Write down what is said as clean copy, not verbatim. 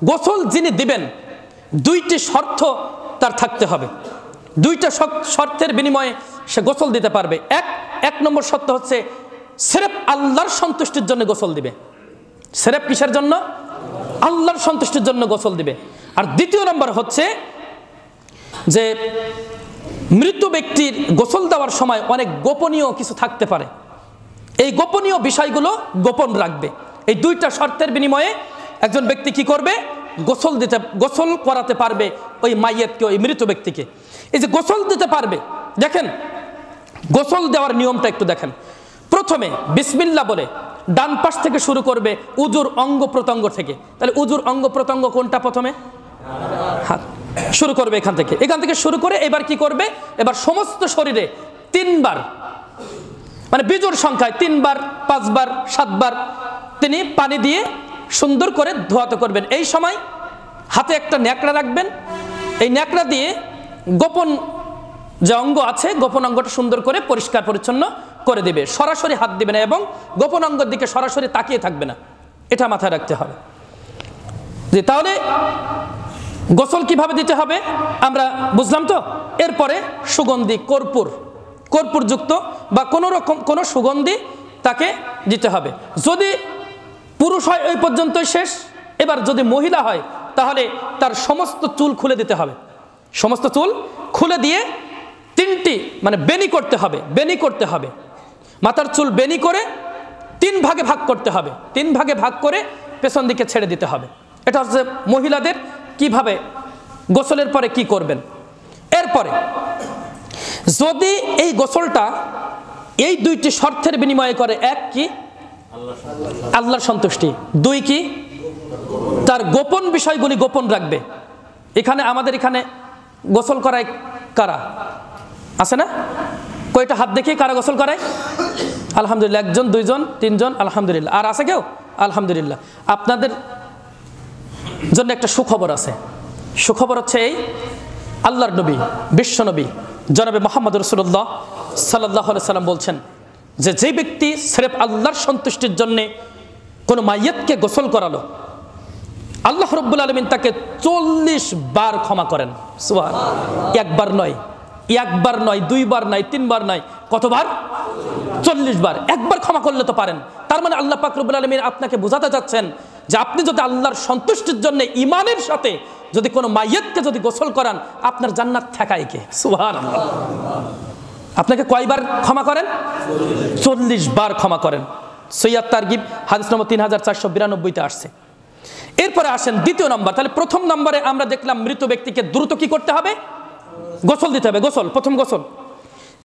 গোসল যিনি দিবেন দুইটি শর্ত তার থাকতে হবে। দুইটা শর্তের বিনিময়ে সে গোসল দিতে পারবে। এক নম্বর শর্ত হচ্ছে সিরেফ আল্লাহর সন্তুষ্টির জন্য গোসল দিবে। সিরেফ কিসের জন্য? আল্লাহর সন্তুষ্টির জন্য গোসল দিবে। আর দ্বিতীয় নম্বর হচ্ছে যে মৃত ব্যক্তির গোসল দেওয়ার সময় অনেক গোপনীয় কিছু থাকতে পারে, এই গোপনীয় বিষয়গুলো গোপন রাখবে। এই দুইটা শর্তের বিনিময়ে একজন ব্যক্তি কি করবে? গোসল করাতে পারবে ওই মাইয়াতকে, ওই মৃত ব্যক্তিকে। এই যে গোসল দিতে পারবে, দেখেন গোসল দেওয়ার নিয়মটা একটু দেখেন। প্রথমে বিসমিল্লাহ বলে ডান পাশ থেকে শুরু করবে, উজুর অঙ্গ প্রত্যঙ্গ থেকে। তাহলে উজুর অঙ্গ প্রত্যঙ্গ কোনটা? প্রথমে হাত শুরু করবে এখান থেকে শুরু করে এবার কি করবে? এবার সমস্ত শরীরে 3 বার, মানে বিজোড় সংখ্যায় 3 বার, 5 বার, 7 বার তিনি পানি দিয়ে সুন্দর করে ধোয়াতে করবেন। এই সময় হাতে একটা ন্যাকড়া রাখবেন, এই ন্যাকড়া দিয়ে গোপন যে অঙ্গ আছে গোপন অঙ্গটা সুন্দর করে পরিষ্কার পরিচ্ছন্ন করে দিবে। সরাসরি হাত দিবে না এবং গোপন অঙ্গের দিকে সরাসরি তাকিয়ে থাকবে না, এটা মাথায় রাখতে হবে। যে তাহলে গোসল কিভাবে দিতে হবে আমরা বুঝলাম তো। এরপরে সুগন্ধি কর্পূরযুক্ত বা কোনো রকম কোনো সুগন্ধি তাকে দিতে হবে। যদি পুরুষ হয় ওই পর্যন্তই শেষ। এবার যদি মহিলা হয় তাহলে তার সমস্ত চুল খুলে দিতে হবে। সমস্ত চুল খুলে দিয়ে 3টি মানে বেনি করতে হবে। মাথার চুল বেনি করে 3 ভাগে ভাগ করতে হবে। 3 ভাগে ভাগ করে পেছন দিকে ছেড়ে দিতে হবে। এটা হচ্ছে মহিলাদের কিভাবে গোসলের পরে কি করবেন। এরপরে যদি এই গোসলটা এই 2টি শর্তের বিনিময়ে করে, 1 কি? আল্লাহর সন্তুষ্টি। 2 কি? তার গোপন বিষয়গুলি গোপন রাখবে। আমাদের এখানে গোসল করায় কারা আছে না? কয়টা হাত দেখি কারা গোসল করায়? আলহামদুলিল্লাহ, 1 জন, 2 জন, 3 জন, আলহামদুলিল্লাহ। আর আছে কেউ? আলহামদুলিল্লাহ। আপনাদের জন্য একটা সুখবর আছে। সুখবর হচ্ছে এই, আল্লাহর নবী, বিশ্ব নবী জনাবে মুহাম্মদ রাসূলুল্লাহ সাল্লাল্লাহু আলাইহি সাল্লাম বলছেন যে যে ব্যক্তি সিরেফ আল্লাহর সন্তুষ্টির জন্য কোনো মাইয়াতকে গোসল করালো, আল্লাহ রাব্বুল আলামিন তাকে 40 বার ক্ষমা করেন। সুবহানাল্লাহ। একবার নয়, 2 বার নয়, 3 বার নয়, কতবার? 40 বার। একবার ক্ষমা করলে তো পারেন। তার মানে আল্লাহ পাক রব্বুল আলামিন আপনাকে বোঝাতে চাচ্ছেন যে আপনি যদি আল্লাহর সন্তুষ্টির জন্য ঈমানের সাথে যদি কোনো মাইয়াতকে যদি গোসল করান, আপনার জান্নাত ঠেকায় কে? সুবহানাল্লাহ। আপনাকে কয়বার ক্ষমা করেন? 40 বার ক্ষমা করেন। সহিহ তারগিব হাদিস নম্বর 3492-তে আসছে। এরপরে আসেন দ্বিতীয় নম্বর। তাহলে প্রথম নম্বরে আমরা দেখলাম মৃত ব্যক্তিকে দ্রুত কি করতে হবে? গোসল দিতে হবে। গোসল, প্রথম গোসল।